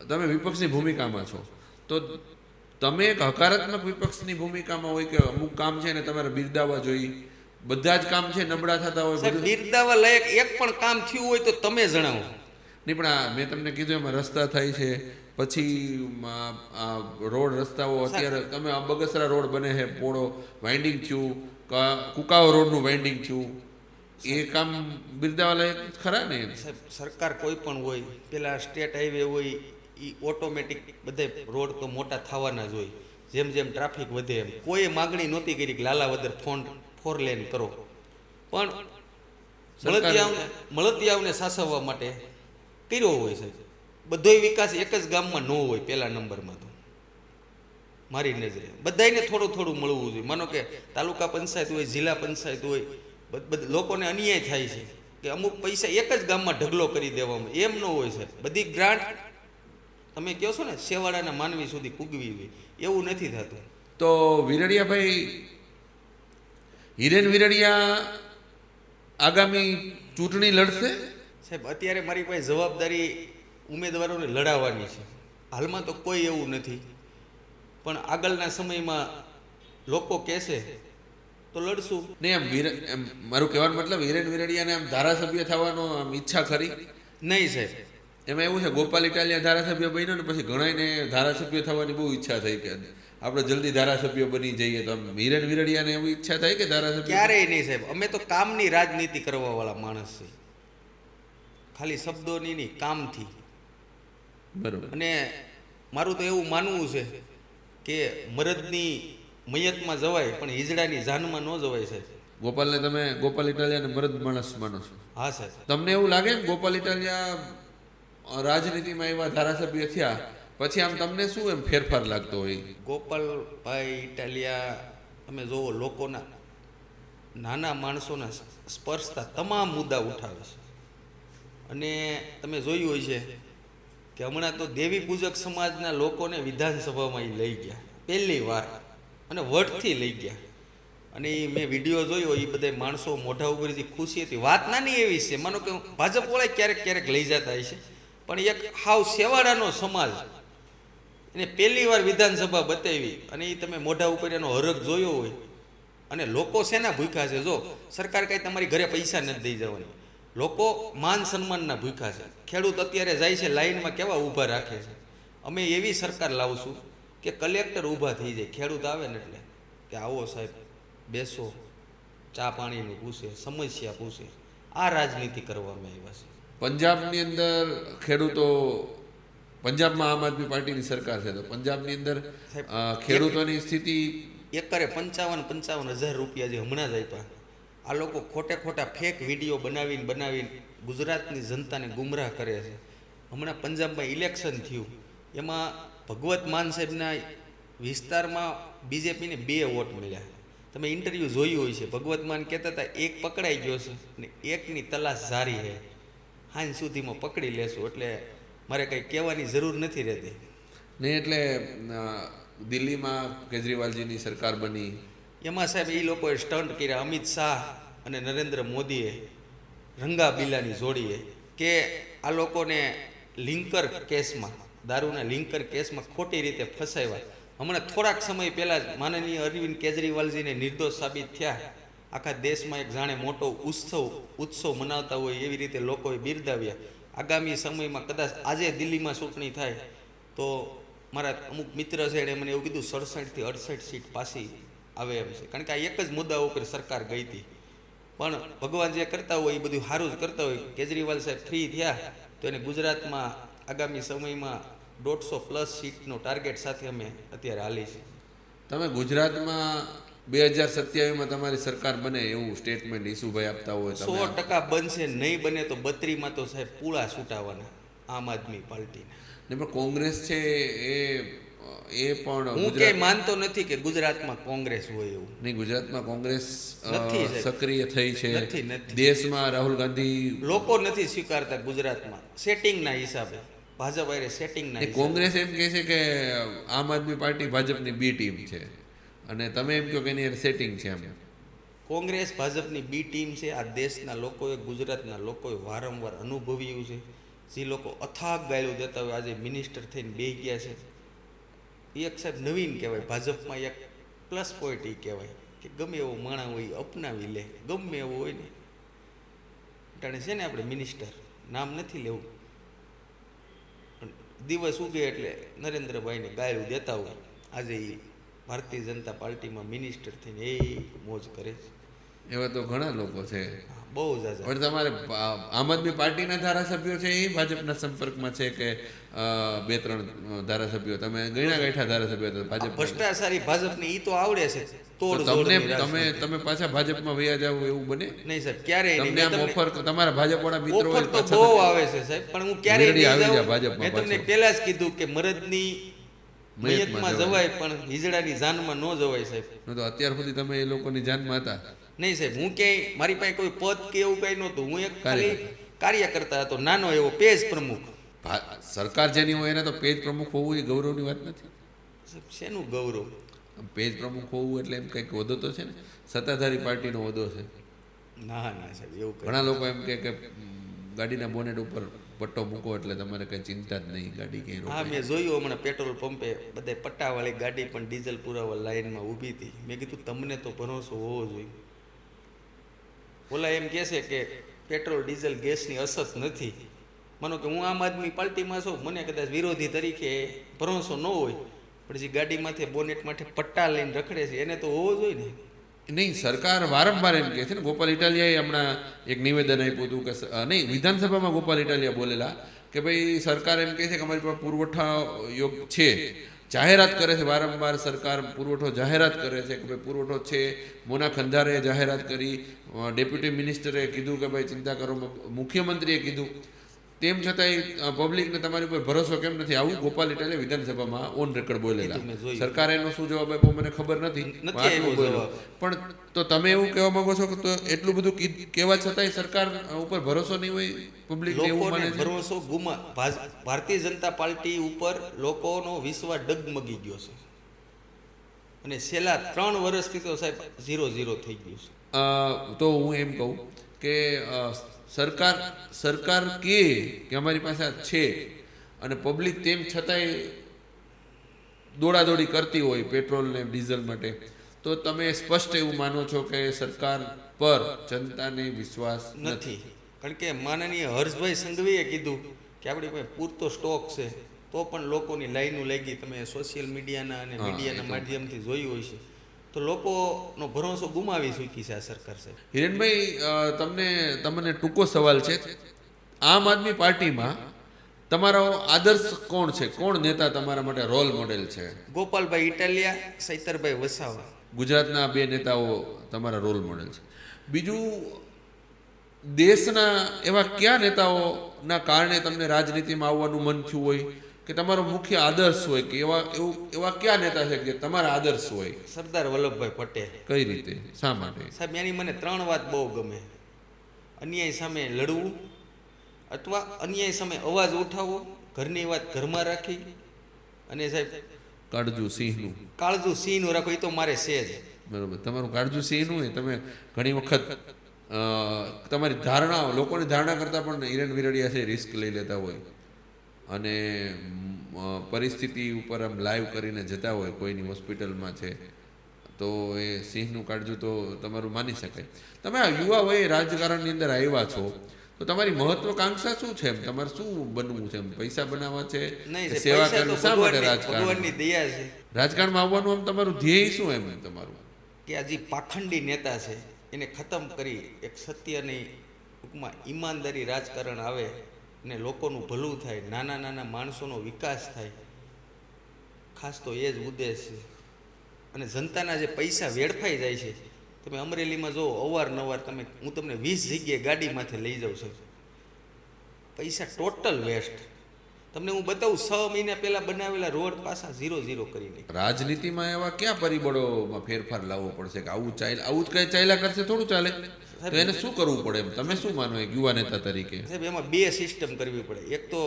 તમે વિપક્ષની ભૂમિકામાં છો, તો તમે એક હકારાત્મક વિપક્ષની ભૂમિકામાં હોય કે અમુક કામ છે ને તમારે બિરદાવવા જોઈએ, બધા જ કામ છે નબળા થતા હોય, સાહેબ બિરદાવવા લાયક એક પણ કામ થયું હોય તો તમે જણાવો. નહીં, પણ આ મેં તમને કીધું એમાં રસ્તા થાય છે, પછી રોડ રસ્તાઓ અત્યારે તમે બગસરા રોડ બને છે, પોળો વાઇન્ડિંગ થયું, કુકાઓ રોડનું વાઇન્ડિંગ થયું, એ કામ બિરદાવવા લાયક ખરા ને? સાહેબ સરકાર કોઈ પણ હોય, પેલા સ્ટેટ હાઈવે હોય એ ઓટોમેટિક બધે રોડ તો મોટા થવાના જ હોય. જેમ જેમ ટ્રાફિક વધે એમ કોઈ માગણી નહોતી કરી કે લાલાવદર 4 લેન કરો, પણ મળતિયાઓને સાસવવા માટે કર્યો હોય છે. બધોય વિકાસ એક જ ગામમાં ન હોય. પહેલા નંબરમાં તો મારી નજરે બધાને થોડું થોડું મળવું જોઈએ. માનો કે તાલુકા પંચાયત હોય, જિલ્લા પંચાયત હોય, લોકોને અન્યાય થાય છે કે અમુક પૈસા એક જ ગામમાં ઢગલો કરી દેવામાં, એમ ન હોય છે. બધી ગ્રાન્ટ તમે કહો છો ને છેવાડાના માનવી સુધી પૂગવી હોય, એવું નથી થતું. તો વિરડિયાભાઈ, હિરેન વિરડિયા આગામી ચૂંટણી લડશે? સાહેબ અત્યારે મારી પાસે જવાબદારી ઉમેદવારોને લડાવવાની છે. હાલમાં તો કોઈ એવું નથી, પણ આગળના સમયમાં લોકો કહેશે તો લડશું. નહીં, એમ મારું કહેવાનો મતલબ હિરેન વિરડિયાને આમ ધારાસભ્ય થવાનો આમ ઈચ્છા ખરી? નહીં સાહેબ, એમાં એવું છે ગોપાલ ઇટાલિયા ધારાસભ્ય બન્યો ને પછી ઘણાને ધારાસભ્ય થવાની બહુ ઈચ્છા થઈ કે આપણે જલ્દી ધારાસભ્ય બની જઈએ. તો હિરેન વિરડિયાને એવી ઈચ્છા થાય કે ધારાસભ્ય? ક્યારેય નહીં સાહેબ. અમે તો કામની રાજનીતિ કરવા વાળા માણસ છે, ખાલી શબ્દોની નહીં, કામથી. બરોબર. અને મારું તો એવું માનવું છે કે મરદની મયતમાં જવાય પણ હિજડાની જાનમાં ન જવાય સાહેબ. ગોપાલને તમે ગોપાલ ઇટાલિયાને મરદ માણસ માનો છો? હા સાહેબ. તમને એવું લાગે ને ગોપાલ ઇટાલિયા રાજનીતિમાં એવા ધારાસભ્ય થયા પછી આમ તમને શું એમ ફેરફાર લાગતો હોય? ગોપાલભાઈ ઇટાલિયા તમે જોવો લોકોના નાના માણસોના સ્પર્શતા તમામ મુદ્દા ઉઠાવે છે. અને તમે જોયું હોય છે કે હમણાં તો દેવી પૂજક સમાજના લોકોને વિધાનસભામાં એ લઈ ગયા પહેલી વાર, અને વટથી લઈ ગયા. અને એ મેં વિડીયો જોયો, એ બધા માણસો મોઢા ઉપર જે ખુશી હતી. વાત નાની એવી છે, માનો કે ભાજપ વાળા ક્યારેક લઈ જતા હોય છે, પણ એક હાવ સેવાડાનો સમાજ એને પહેલી વાર વિધાનસભા બતાવી અને એ તમે મોઢા ઉપર એનો હરખ જોયો હોય. અને લોકો શેના ભૂખ્યા છે? જો સરકાર કાંઈ તમારી ઘરે પૈસા નથી દઈ જવાની, લોકો માન સન્માનના ભૂખ્યા છે. ખેડૂત અત્યારે જાય છે લાઈનમાં કેવા ઊભા રાખે છે. અમે એવી સરકાર લાવશું કે કલેક્ટર ઊભા થઈ જાય ખેડૂત આવે ને એટલે કે આવો સાહેબ બેસો, ચા પાણીનું પૂછે, સમસ્યા પૂછે. આ રાજનીતિ કરવામાં આવ્યા છે. પંજાબની અંદર ખેડૂતો, પંજાબમાં આમ આદમી પાર્ટીની સરકાર છે, તો પંજાબની અંદર ખેડૂતોની સ્થિતિ એકરે 55,000 રૂપિયા જે હમણાં જ આપ્યા. આ લોકો ખોટે ખોટા ફેક વિડીયો બનાવીને ગુજરાતની જનતાને ગુમરાહ કરે છે. હમણાં પંજાબમાં ઇલેક્શન થયું, એમાં ભગવત માન સાહેબના વિસ્તારમાં બીજેપીને 2 વોટ મળ્યા. તમે ઇન્ટરવ્યૂ જોયું હોય છે. ભગવત માન કહેતા હતા એક પકડાઈ ગયો છે અને એકની તલાશ જારી છે, હાંજ સુધીમાં પકડી લેશું. એટલે મારે કંઈ કહેવાની જરૂર નથી રહેતી. નહીં એટલે દિલ્હીમાં કેજરીવાલજીની સરકાર બની, એમાં સાહેબ એ લોકોએ સ્ટન્ટ કર્યા. અમિત શાહ અને નરેન્દ્ર મોદીએ રંગા બિલાની જોડીએ કે આ લોકોને લિંકર કેસમાં, દારૂના લિંકર કેસમાં ખોટી રીતે ફસાવ્યા. હમણાં થોડાક સમય પહેલાં જ માનનીય અરવિંદ કેજરીવાલજીને નિર્દોષ સાબિત થયા. આખા દેશમાં એક જાણે મોટો ઉત્સવ મનાવતા હોય એવી રીતે લોકોએ બિરદાવ્યા. આગામી સમયમાં કદાચ આજે દિલ્હીમાં ચૂંટણી થાય તો મારા અમુક મિત્ર છે એણે મને એવું કીધું 67 થી 68 સીટ પાછી આવે એમ છે. કારણ કે આ એક જ મુદ્દા ઉપર સરકાર ગઈ હતી. પણ ભગવાન જે કરતા હોય એ બધું સારું જ કરતા હોય. કેજરીવાલ સાહેબ ફ્રી થયા તો એને ગુજરાતમાં આગામી સમયમાં 150+ સીટનો ટાર્ગેટ સાથે અમે અત્યારે હાલી છે. તમે ગુજરાતમાં 2027માં તમારી સરકાર બને એવું સ્ટેટમેન્ટ ઈસુભાઈ આપતા હોય, 100% બનશે. નહીં બને તો 32માં તો સાહેબ પૂળા છૂટાવાના આમ આદમી પાર્ટીને. ને પણ કોંગ્રેસ છે એ પણ હું ક્યાંય માનતો નથી કે ગુજરાતમાં કોંગ્રેસ હોય એવું. નહીં, ગુજરાતમાં કોંગ્રેસ નથી સક્રિય થઈ છે. નથી. દેશમાં રાહુલ ગાંધી લોકો નથી સ્વીકારતા ગુજરાતમાં સેટિંગના હિસાબે. ભાજપ આરે સેટિંગના હિસાબે. કોંગ્રેસ એમ કહે છે કે આમ આદમી પાર્ટી ભાજપની બી ટીમ છે અને તમે એમ કહો કે એની સેટિંગ છે. એમ કોંગ્રેસ ભાજપની બી ટીમ છે. આ દેશના લોકોએ, ગુજરાતના લોકોએ વારંવાર અનુભવ્યું છે. જે લોકો અથાગ ગાયલો દેતા હોય આજે મિનિસ્ટર થઈને બેસી ગયા છે. એ એક સાહેબ નવીન કહેવાય. ભાજપમાં એક પ્લસ પોઈન્ટ એ કહેવાય કે ગમે એવો માણસ હોય એ અપનાવી લે, ગમે એવો હોય ને. જાણે છે ને આપણે મિનિસ્ટર, નામ નથી લેવું, પણ દિવસ ઉગે એટલે નરેન્દ્રભાઈને ગાયલું દેતા હોય. આજે એ ભારતીય જનતા પાર્ટીમાં મિનિસ્ટર થઈને એ મોજ કરે છે. એવા તો ઘણા લોકો છે, બહુ ઝાઝા. પણ તમારે આમ આદમી પાર્ટીના ધારાસભ્યો છે એ ભાજપના સંપર્કમાં છે કે 2-3 ધારાસભ્યો તમે ગણ્યા ગાંઠા ધારાસભ્યો ભાજપ ભ્રષ્ટાચારી ભાજપને ઈ તો આવડે છે. તમે પાછા ભાજપમાં વયા જાવ એવું બને નહીં સાહેબ, ક્યારેય નહીં. તમને આમ ઓફર તમારા ભાજપવાળા મિત્રો ઓફર તો બહુ આવે છે સાહેબ, પણ હું ક્યારેય નહીં જાઉં. ભાજપમાં મેં તમને પહેલા જ કીધું કે મરદની મયતમાં જવાય પણ હિજડાની જાનમાં ન જવાય સાહેબ. તો અત્યાર સુધી તમે એ લોકોની જાનમાં હતા? નહીં સાહેબ, હું ક્યાંય મારી પાસે કોઈ પદ કે એવું કઈ નહોતું. હું એક ખાલી કાર્યકર્તા હતો, નાનો એવો પેજ પ્રમુખ. સરકાર જેની હોય એને તો પેજ પ્રમુખ હોવું એ ગૌરવની વાત નથી. શેનું ગૌરવ? પેજ પ્રમુખ હોવું એટલે એમ કંઈક હોદ્દો તો છે ને, સત્તાધારી પાર્ટીનો હોદ્દો છે. ના સાહેબ, એવું ઘણા લોકો એમ કે ગાડીના બોનેટ ઉપર પટ્ટો મૂકો એટલે તમારે કઈ ચિંતા જ નહીં, ગાડી ક્યાંય રોકાય. હા, મેં જોયું હમણાં પેટ્રોલ પંપે બધા પટ્ટાવાળી ગાડી પણ ડીઝલ પુરાવા લાઈનમાં ઊભી હતી. મેં કીધું તમને તો ભરોસો હોવો જોઈએ. ઓલા એમ કહે છે કે પેટ્રોલ ડીઝલ ગેસની અછત નથી. માનો કે હું આમ આદમી પાર્ટીમાં છું, મને કદાચ વિરોધી તરીકે ભરોસો ન હોય, પણ જે ગાડીમાંથી બોનેટ માટે પટ્ટા લઈને રખડે છે એને તો હોવો જોઈએ ને. નહીં, સરકાર વારંવાર એમ કહે છે ને. ગોપાલ ઇટાલિયાએ હમણાં એક નિવેદન આપ્યું હતું કે નહીં, વિધાનસભામાં ગોપાલ ઇટાલિયા બોલેલા કે ભાઈ સરકાર એમ કહે છે કે અમારી પાસે પુરવઠા યોગ છે, જાહેરાત કરે છે વારંવાર. સરકાર પુરવઠો જાહેરાત કરે છે કે ભાઈ પુરવઠો છે. મોના ખંધારે જાહેરાત કરી, ડેપ્યુટી મિનિસ્ટરે કીધું કે ભાઈ ચિંતા કરો, મુખ્યમંત્રીએ કીધું. તેમ છતાંય પબ્લિકને તમારી ઉપર ભરોસો કેમ નથી? આવું ગોપાલ ઇટાલિયા વિધાનસભામાં ઓન રેકોર્ડ બોલેલા. સરકારે એનો શું જવાબ આપ્યો મને ખબર નથી, પણ તો તમે એવું કહેવા માંગો છો કે તો એટલું બધું કહેવા છતાંય સરકાર ઉપર ભરોસો નહીં હોય પબ્લિક એવું માને છે? ભરોસો ભારતીય જનતા પાર્ટી ઉપર લોકોનો વિશ્વાસ ડગમગી ગયો છે અને છેલ્લા 3 વર્ષથી તો સાહેબ 0-0 થઈ ગયું છે. તો હું એમ કહું કે સરકાર કે અમારી પાસે આ છે અને પબ્લિક તેમ છતાંય દોડાદોડી કરતી હોય પેટ્રોલ ને ડીઝલ માટે, તો તમે સ્પષ્ટ એવું માનો છો કે સરકાર પર જનતાને વિશ્વાસ નથી? નથી. કારણ કે માનનીય હર્ષભાઈ સંઘવીએ કીધું કે આપણી પાસે પૂરતો સ્ટોક છે, તો પણ લોકોની લાઈનો લાગી. તમે સોશિયલ મીડિયાના અને હા, મીડિયાના એ તો. માધ્યમથી જોયું હોય છે, તો લોકોનો ભરોસો ગુમાવી ચૂકી છે આ સરકાર છે. હિરેનભાઈ, તમને ટૂંકો સવાલ છે. આમ આદમી પાર્ટીમાં તમારો આદર્શ કોણ છે? કોણ નેતા તમારા માટે રોલ મોડેલ છે? ગોપાલભાઈ ઇટાલિયા, સૈતરભાઈ વસાવા. ગુજરાતના બે નેતાઓ તમારા રોલ મોડેલ છે. બીજું, દેશના એવા કયા નેતાઓના કારણે તમને રાજનીતિમાં આવવાનું મન થયું હોય કે તમારો મુખ્ય આદર્શ હોય, કે એવા કયા નેતા છે કે તમારા આદર્શ હોય? સરદાર વલ્લભભાઈ પટેલ. કઈ રીતે, શા માટે? સાહેબ, એની મને 3 વાત બહુ ગમે. અન્યાય સામે લડવું, અથવા અન્યાય સામે અવાજ ઉઠાવવો, ઘરની વાત ઘરમાં રાખી, અને સાહેબ કાળજુ સિંહનું. કાળજું સિંહનું રાખો, એ તો મારે છે જ. બરોબર, તમારું કાળજુ સિંહનું હોય. તમે ઘણી વખત તમારી ધારણાઓ, લોકોની ધારણા કરતાં પણ હિરેન વિરડિયા છે રિસ્ક લઈ લેતા હોય અને પરિસ્થિતિ ઉપર આમ લાઈવ કરીને જતા હોય. કોઈની હોસ્પિટલમાં છે તો એ સિંહનું કાળજું તો તમારું માની શકાય. તમે આ યુવા વયે રાજકારણની અંદર આવ્યા છો, તો તમારી મહત્વકાંક્ષા શું છે? એમ તમારે શું બનવું છે? એમ પૈસા બનાવવા છે નહીં કે સાહેબ, સેવા પૈસા તો કરવી? શા માટે ભગવાનની દયા છે. રાજકારણમાં આવવાનું આમ તમારું ધ્યેય શું એમ તમારું? કે આ જે પાખંડી નેતા છે એને ખતમ કરી એક સત્યની, ટૂંકમાં ઈમાનદારી રાજકારણ આવે અને લોકોનું ભલું થાય, નાના નાના માણસોનો વિકાસ થાય, ખાસ તો એ જ ઉદ્દેશ છે. અને જનતાના જે પૈસા વેડફાઈ જાય છે, તમે અમરેલીમાં જો અવારનવાર હું તમને 20 જગ્યાએ ગાડીમાંથી લઈ જાઉં છું, પૈસા ટોટલ વેસ્ટ. તમને હું બતાવું, 6 મહિના પહેલા બનાવેલા રોડ પાછા 0 કરી નાખ્યા. રાજનીતિમાં એવા કયા પરિબળોમાં ફેરફાર લાવવો પડશે કે આવું જ કઈ ચાલ્યા કરશે થોડું ચાલે? તો એને શું કરવું પડે એમ તમે શું માનો એક યુવા નેતા તરીકે? સાહેબ, એમાં 2 સિસ્ટમ કરવી પડે. એક તો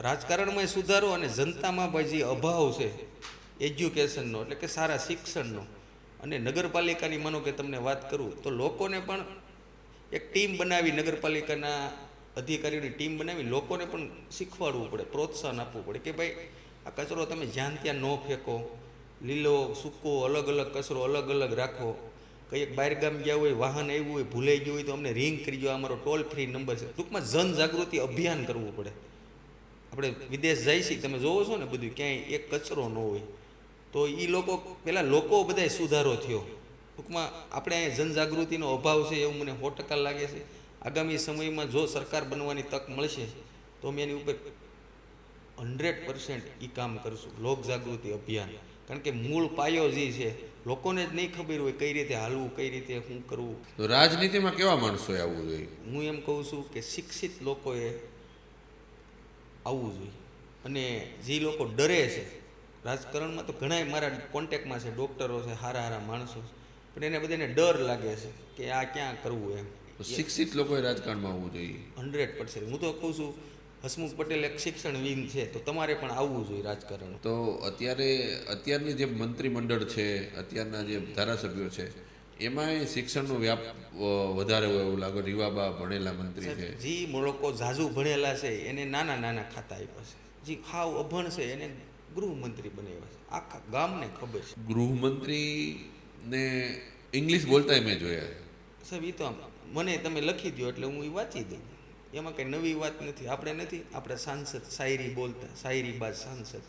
રાજકારણમાં સુધારો, અને જનતામાં ભાઈ જે અભાવ છે એજ્યુકેશનનો, એટલે કે સારા શિક્ષણનો. અને નગરપાલિકાની માનો કે તમને વાત કરું તો લોકોને પણ એક ટીમ બનાવી, નગરપાલિકાના અધિકારીઓની ટીમ બનાવી લોકોને પણ શીખવાડવું પડે, પ્રોત્સાહન આપવું પડે કે ભાઈ આ કચરો તમે જ્યાં ત્યાં ન ફેંકો, લીલો સૂકો અલગ અલગ કચરો અલગ અલગ રાખો. કંઈક બહારગામ ગયા હોય, વાહન આવ્યું હોય, ભૂલાઈ ગયું હોય તો અમને રિંગ કરી દો, અમારો ટોલ ફ્રી નંબર છે. ટૂંકમાં જનજાગૃતિ અભિયાન કરવું પડે. આપણે વિદેશ જાય છીએ, તમે જોવો છો ને બધું, ક્યાંય એક કચરો ન હોય. તો એ પહેલાં લોકો બધાય સુધારો થયો. ટૂંકમાં આપણે અહીંયા જનજાગૃતિનો અભાવ છે એવું મને 100% લાગે છે. આગામી સમયમાં જો સરકાર બનવાની તક મળશે તો અમે એની ઉપર 100% એ કામ કરશું, લોકજાગૃતિ અભિયાન. કારણ કે મૂળ પાયો જે છે, લોકોને જ નહીં ખબર હોય કઈ રીતે હાલવું, કઈ રીતે શું કરવું. તો રાજનીતિમાં કેવા માણસોએ આવવું જોઈએ? હું એમ કહું છું કે શિક્ષિત લોકોએ આવવું જોઈએ. અને જે લોકો ડરે છે રાજકારણમાં, તો ઘણાય મારા કોન્ટેક્ટમાં છે, ડૉક્ટરો છે, સારા સારા માણસો છે, પણ એને બધાને ડર લાગે છે કે આ ક્યાં કરવું એમ. તો શિક્ષિત લોકોએ રાજકારણમાં આવવું જોઈએ 100%. હું તો કહું છું, હસમુખ પટેલ એક શિક્ષણ વિન છે, તો તમારે પણ આવવું જોઈએ રાજકારણ. તો અત્યારની જે મંત્રીમંડળ છે, અત્યારના જે ધારાસભ્યો છે, એમાંય શિક્ષણનો વ્યાપ વધારે હોય એવું લાગે. રીવાબા ભણેલા મંત્રી છે. જે લોકો ઝાઝુ ભણેલા છે એને નાના નાના ખાતા આપ્યા છે. જે હાવ અભણ છે એને ગૃહમંત્રી બનાવ્યા છે. આખા ગામને ખબર છે. ગૃહમંત્રીને ઇંગ્લિશ બોલતા મેં જોયા. સાહેબ, એ તો મને તમે લખી દો એટલે હું એ વાંચી દઉં. એમાં કંઈ નવી વાત નથી. આપણે સાંસદ શાયરી બોલતા, શાયરીબાજ સાંસદ.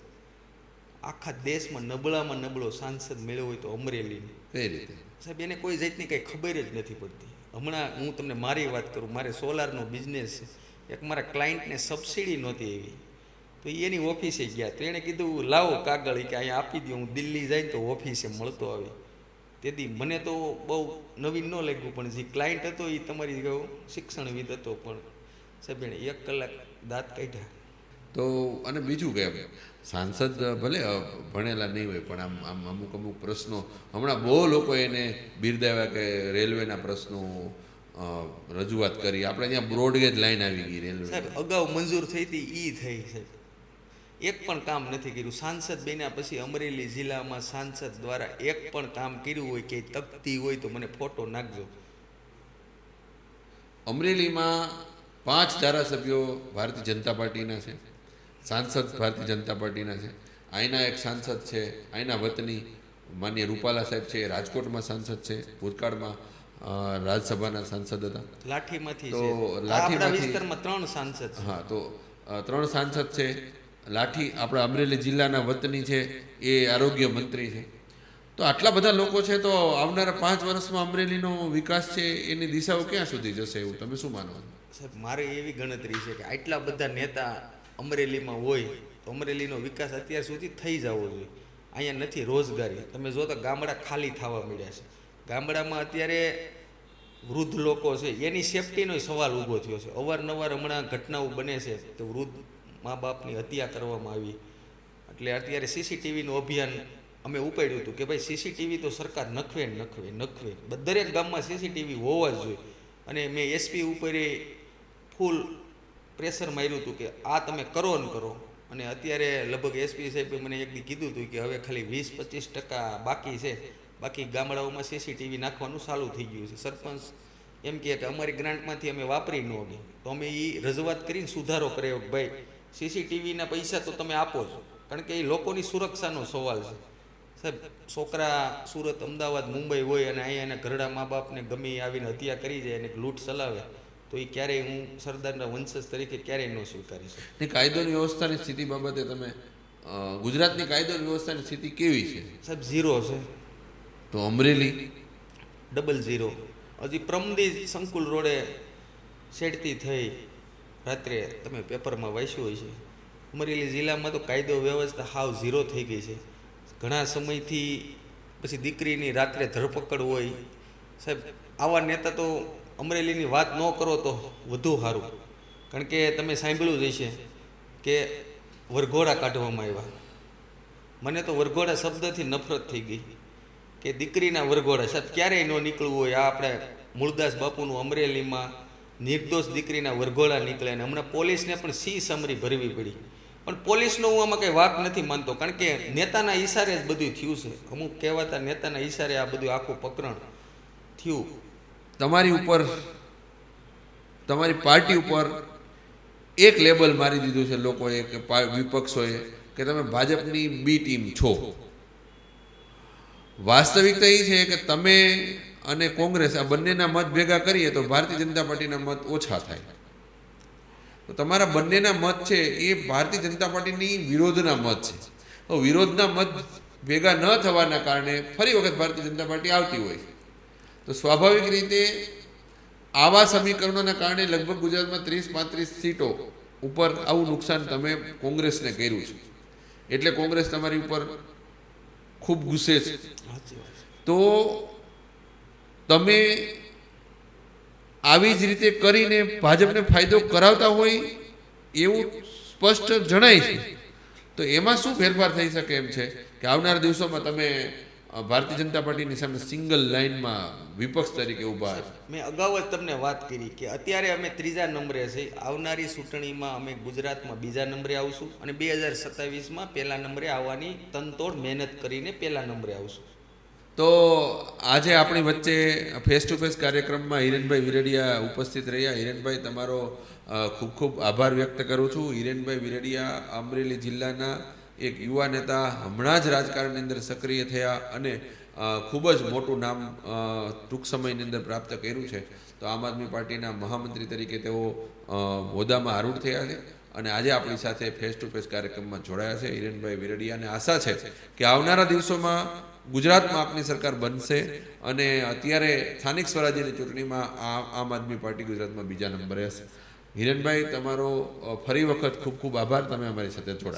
આખા દેશમાં નબળામાં નબળો સાંસદ મેળવ્યો હોય તો અમરેલીને. કઈ રીતે? સાહેબ, એને કોઈ જાતની કંઈ ખબર જ નથી પડતી. હમણાં હું તમને મારી વાત કરું, મારે સોલારનો બિઝનેસ છે. એક મારા ક્લાયન્ટને સબસિડી નહોતી એવી, તો એની ઓફિસે ગયા, તો એણે કીધું લાવો કાગળ, કે અહીંયા આપી દો, હું દિલ્હી જઈને તો ઓફિસે મળતો આવી. તેથી મને તો બહુ નવીન ન લાગ્યું, પણ જે ક્લાયન્ટ હતો એ તમારી શિક્ષણવિદ હતો. પણ સાહેબ, એણે 1 કલાક દાંત કાઢ્યા. તો અને બીજું કે સાંસદ ભલે ભણેલા નહીં હોય, પણ આમ અમુક પ્રશ્નો હમણાં બહુ લોકો એને બિરદાવ્યા કે રેલવેના પ્રશ્નો રજૂઆત કરી. આપણે અહીંયા બ્રોડગેજ લાઈન આવી ગઈ રેલવે. સાહેબ, અગાઉ મંજૂર થઈ હતી એ થઈ. સાહેબ, એક પણ કામ નથી કર્યું. સાંસદ બન્યા પછી અમરેલી જિલ્લામાં સાંસદ દ્વારા એક પણ કામ કર્યું હોય કે તકતી હોય તો મને ફોટો નાખજો. અમરેલીમાં 5 ધારાસભ્યો ભારતીય જનતા પાર્ટીના છે, સાંસદ ભારતીય જનતા પાર્ટીના છે. અહીંના એક સાંસદ છે, અહીંના વતની માન્ય રૂપાલા સાહેબ છે, રાજકોટમાં સાંસદ છે, ભૂતકાળમાં રાજ્યસભાના સાંસદ હતા. લાઠીમાંથી તો છે આપણા લાઠીમાંથી વિસ્તારમાં 3 સાંસદ છે. હા, તો 3 સાંસદ છે. લાઠી આપણા અમરેલી જિલ્લાના વતની છે, એ આરોગ્ય મંત્રી છે. તો આટલા બધા લોકો છે, તો આવનારા 5 વર્ષમાં અમરેલીનો વિકાસ છે એની દિશાઓ ક્યાં સુધી જશે એવું તમે શું માનો છો? સાહેબ મારે એવી ગણતરી છે કે આટલા બધા નેતા અમરેલીમાં હોય તો અમરેલીનો વિકાસ અત્યાર સુધી થઈ જવો જોઈએ. અહીંયા નથી રોજગારી. તમે જો તો ગામડા ખાલી થવા મળ્યા છે. ગામડામાં અત્યારે વૃદ્ધ લોકો છે એની સેફટીનો સવાલ ઊભો થયો છે. અવારનવાર હમણાં ઘટનાઓ બને છે કે વૃદ્ધ મા બાપની હત્યા કરવામાં આવી. એટલે અત્યારે સીસીટીવીનું અભિયાન અમે ઉપાડ્યું હતું કે ભાઈ સીસીટીવી તો સરકાર નખવે. દરેક ગામમાં સીસીટીવી હોવા જ જોઈએ. અને મેં એસપી ઉપર ફૂલ પ્રેશર માર્યું હતું કે આ તમે કરો ને કરો. અને અત્યારે લગભગ એસપી સાહેબે મને એક દી કીધું હતું કે હવે ખાલી 20-25% બાકી છે, બાકી ગામડાઓમાં સીસીટીવી નાખવાનું ચાલુ થઈ ગયું છે. સરપંચ એમ કહે કે અમારી ગ્રાન્ટમાંથી અમે વાપરી ન ગઈ. તો અમે એ રજૂઆત કરીને સુધારો કર્યો કે ભાઈ સીસીટીવીના પૈસા તો તમે આપો છો, કારણ કે એ લોકોની સુરક્ષાનો સવાલ છે. સાહેબ છોકરા સુરત, અમદાવાદ, મુંબઈ હોય અને અહીંયા એના ઘરડા મા બાપને ગમે આવીને હત્યા કરી જાય અને લૂંટ ચલાવે તો એ ક્યારેય હું સરદારના વંશજ તરીકે ક્યારેય ન સ્વીકારી શકું. ને કાયદોની વ્યવસ્થાની સ્થિતિ બાબતે તમે ગુજરાતની કાયદો વ્યવસ્થાની સ્થિતિ કેવી છે? સાહેબ 0 છે. તો અમરેલી 00. હજી પ્રમદી સંકુલ રોડે છેડતી થઈ રાત્રે તમે પેપરમાં વાંચ્યું હોય છે. અમરેલી જિલ્લામાં તો કાયદો વ્યવસ્થા હાવ 0 થઈ ગઈ છે. ઘણા સમયથી પછી દીકરીની રાત્રે ધરપકડ હોય. સાહેબ આવા નેતા તો અમરેલીની વાત ન કરો તો વધુ સારું, કારણ કે તમે સાંભળ્યું જ હશે કે વરઘોડા કાઢવામાં આવ્યા. મને તો વરઘોડા શબ્દથી નફરત થઈ ગઈ કે દીકરીના વરઘોડા. સાહેબ ક્યારેય ન નીકળવું હોય. આ આપણે મૂળદાસ બાપુનું અમરેલીમાં નિર્દોષ દીકરીના વરઘોડા નીકળે અને હમણાં પોલીસને પણ સી સમરી ભરવી પડી. પણ પોલીસનો હું આમાં કંઈ વાક નથી માનતો, કારણ કે નેતાના ઈશારે જ બધું થયું છે. અમુક કહેવાતા નેતાના ઈશારે આ બધું આખું પ્રકરણ થયું. તમારી ઉપર, તમારી પાર્ટી ઉપર એક લેબલ મારી દીધું છે લોકોએ કે વિપક્ષોએ કે તમે ભાજપની બી ટીમ છો. વાસ્તવિકતા એ છે કે તમે અને કોંગ્રેસ આ બંનેના મત ભેગા કરીએ તો ભારતીય જનતા પાર્ટીના મત ઓછા થાય. તો તમારા બંનેના મત છે એ ભારતીય જનતા પાર્ટીની વિરોધના મત છે. તો વિરોધના મત ભેગા ન થવાના કારણે ફરી વખત ભારતીય જનતા પાર્ટી આવતી હોય. તો સ્વાભાવિક રીતે આવા સમીકરણોના કારણે લગભગ ગુજરાતમાં 30-35 સીટો ઉપર આવું નુકસાન તમે કોંગ્રેસને કર્યું છે. એટલે કોંગ્રેસ તમારી ઉપર ખૂબ ગુસ્સે છે. તો તમે આવી જ રીતે કરીને ભાજપને ફાયદો કરાવતા હોય એવું સ્પષ્ટ જણાય છે. તો એમાં શું ફેરફાર થઈ શકે એમ છે કે આવનારા દિવસોમાં તમે ભારતીય જનતા પાર્ટીની સામે સિંગલ લાઇનમાં વિપક્ષ તરીકે ઊભા? મેં અગાઉ જ તમને વાત કરી કે અત્યારે અમે 3જા નંબરે છે. આવનારી ચૂંટણીમાં અમે ગુજરાતમાં 2જા નંબરે આવશું અને 2027માં 1લા નંબરે આવવાની તનતોડ મહેનત કરીને 1લા નંબરે આવશું. તો આજે આપણી વચ્ચે ફેસ ટુ ફેસ કાર્યક્રમમાં હિરેનભાઈ વિરડિયા ઉપસ્થિત રહ્યા. હિરેનભાઈ, તમારો ખૂબ ખૂબ આભાર વ્યક્ત કરું છું. હિરેનભાઈ વિરડિયા અમરેલી જિલ્લાના એક યુવા નેતા, હમણાં જ રાજકારણની અંદર સક્રિય થયા અને ખૂબ જ મોટું નામ ટૂંક સમયની અંદર પ્રાપ્ત કર્યું છે. તો આમ આદમી પાર્ટીના મહામંત્રી તરીકે તેઓ હોદ્દામાં આરૂઢ થયા છે અને આજે આપણી સાથે ફેસ ટુ ફેસ કાર્યક્રમમાં જોડાયા છે હિરેનભાઈ વિરડિયાને. આશા છે કે આવનારા દિવસોમાં ગુજરાતમાં આપની સરકાર બનશે અને અત્યારે સ્થાનિક સ્વરાજ્યની ચૂંટણીમાં આમ આદમી પાર્ટી ગુજરાતમાં 2જા નંબરે હશે. હિરેનભાઈ, તમારો ફરી વખત ખૂબ ખૂબ આભાર. તમે અમારી સાથે જોડાયા.